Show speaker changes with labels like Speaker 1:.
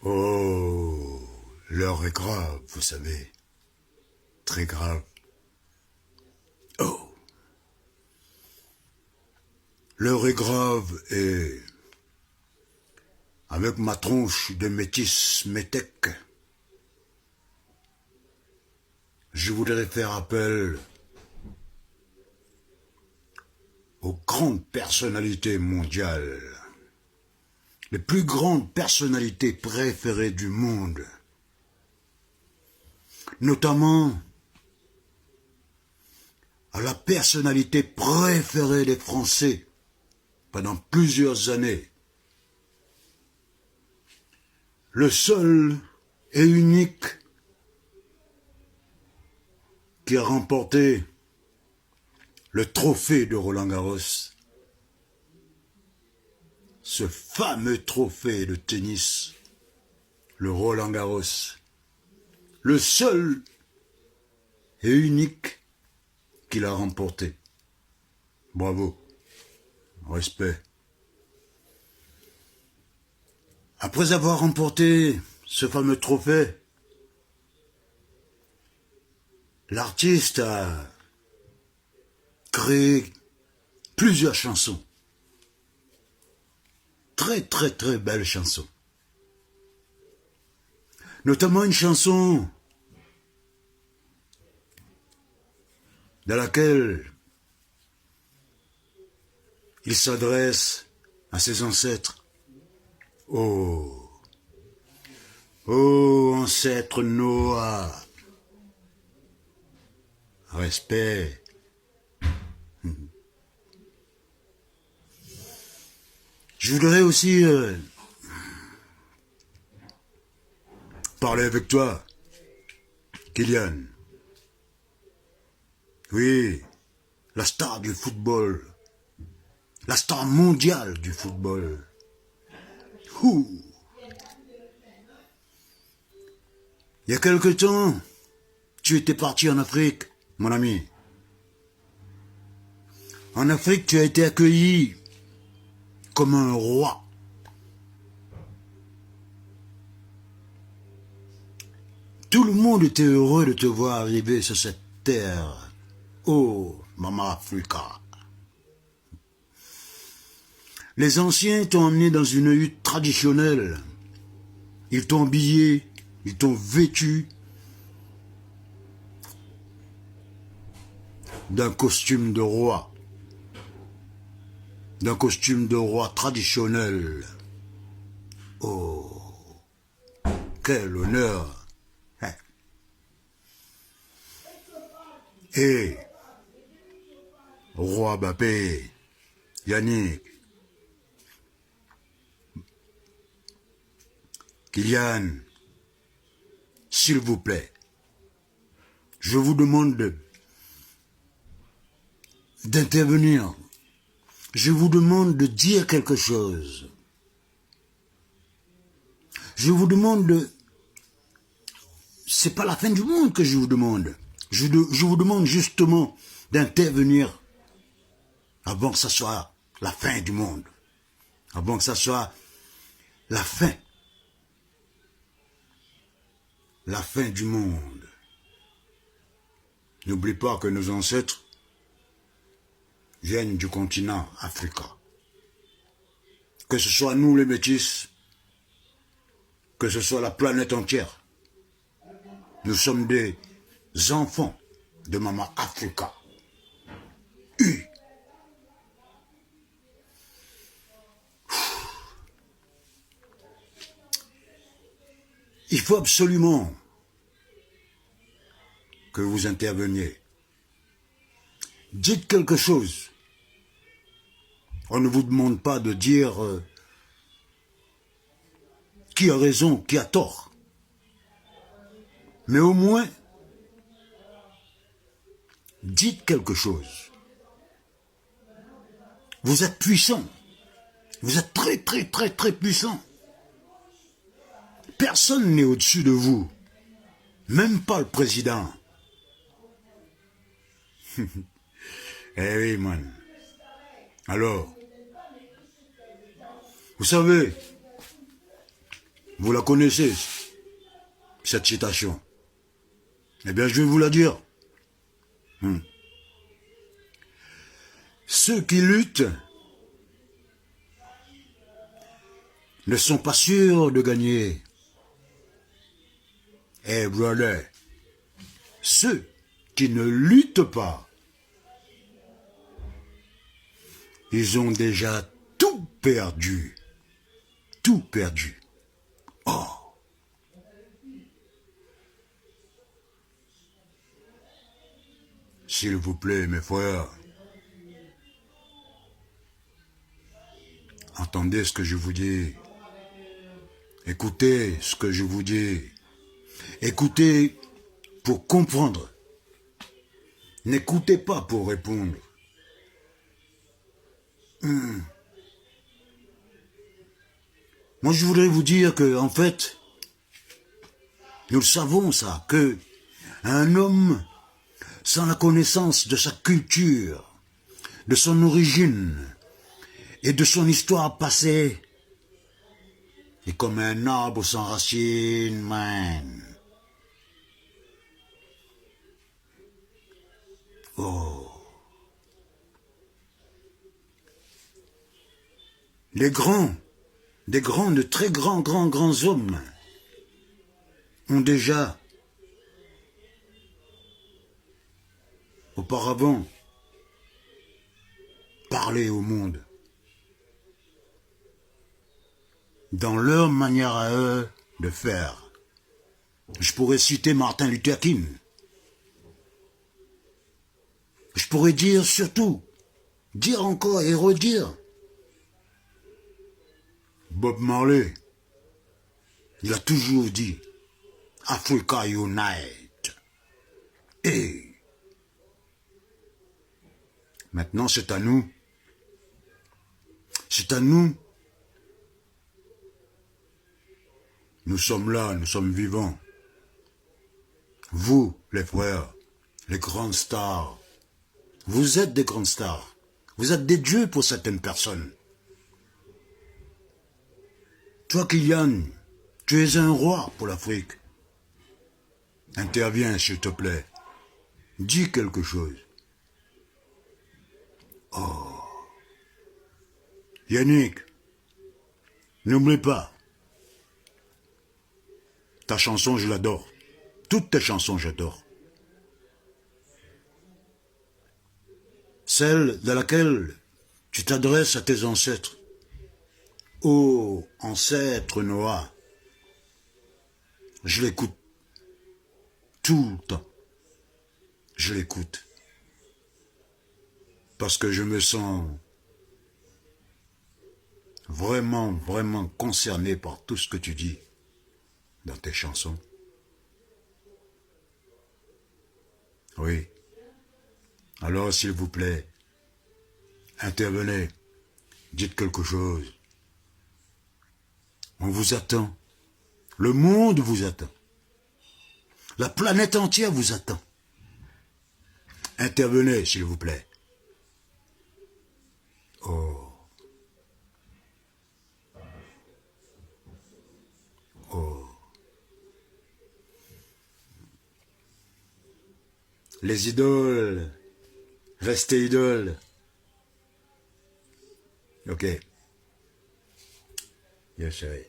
Speaker 1: Oh, l'heure est grave, vous savez. Très grave. Oh, l'heure est grave et avec ma tronche de métis métèque, je voudrais faire appel aux grandes personnalités mondiales, les plus grandes personnalités préférées du monde, notamment à la personnalité préférée des Français pendant plusieurs années, le seul et unique qui a remporté le trophée de Roland-Garros, ce fameux trophée de tennis, le Roland-Garros, le seul et unique qui l'a remporté. Bravo, respect. Après avoir remporté ce fameux trophée, l'artiste a créé plusieurs chansons. Très très très belles chansons. Notamment une chanson dans laquelle il s'adresse à ses ancêtres. Oh, oh ancêtre Noah, respect. Je voudrais aussi parler avec toi, Kylian. Oui, la star du football, la star mondiale du football. Ouh. Il y a quelque temps, tu étais parti en Afrique, mon ami. En Afrique, tu as été accueilli comme un roi. Tout le monde était heureux de te voir arriver sur cette terre. Oh, Mama Africa. Les anciens t'ont emmené dans une hutte traditionnelle. Ils t'ont habillé, ils t'ont vêtu d'un costume de roi. D'un costume de roi traditionnel. Oh, quel honneur. Hein. Et roi Bappé, Yannick, Kylian, s'il vous plaît, je vous demande d'intervenir. Je vous demande de dire quelque chose. Je vous demande de... C'est pas la fin du monde que je vous demande. Je vous demande justement d'intervenir avant que ça soit la fin du monde. Avant que ça soit la fin. La fin du monde. N'oublie pas que nos ancêtres viennent du continent africain. Que ce soit nous les métis, que ce soit la planète entière. Nous sommes des enfants de Mama Africa. Il faut absolument que vous interveniez. Dites quelque chose. On ne vous demande pas de dire qui a raison, qui a tort. Mais au moins, dites quelque chose. Vous êtes puissant. Vous êtes très très très très puissant. Personne n'est au-dessus de vous. Même pas le président. Eh oui, man. Alors, vous savez, Vous la connaissez, cette citation. Eh bien, je vais vous la dire. Ceux qui luttent ne sont pas sûrs de gagner. Eh, brother, ceux qui ne luttent pas, ils ont déjà tout perdu. Tout perdu. Oh. S'il vous plaît, mes frères, entendez ce que je vous dis. Écoutez ce que je vous dis. Écoutez pour comprendre. N'écoutez pas pour répondre. Moi, je voudrais vous dire que, en fait, nous le savons ça, que un homme sans la connaissance de sa culture, de son origine et de son histoire passée est comme un arbre sans racines, man. Oh. Les grands, de très grands hommes ont déjà auparavant parlé au monde dans leur manière à eux de faire. Je pourrais citer Martin Luther King. Je pourrais dire surtout, dire encore et redire. Bob Marley, il a toujours dit Africa Unite. Et maintenant c'est à nous. C'est à nous. Nous sommes là, nous sommes vivants. Vous, les frères, les grandes stars, vous êtes des grandes stars. Vous êtes des dieux pour certaines personnes. Toi, Kylian, tu es un roi pour l'Afrique. Interviens, s'il te plaît. Dis quelque chose. Oh. Yannick, n'oublie pas. Ta chanson, je l'adore. Toutes tes chansons, j'adore. Celle de laquelle tu t'adresses à tes ancêtres. Ô ancêtre Noah, je l'écoute tout le temps. Je l'écoute. Parce que je me sens vraiment concerné par tout ce que tu dis dans tes chansons. Oui. Alors, s'il vous plaît, intervenez, dites quelque chose. On vous attend. Le monde vous attend. La planète entière vous attend. Intervenez, s'il vous plaît. Oh. Oh. Les idoles. Restez idoles. Ok. Yes, chérie.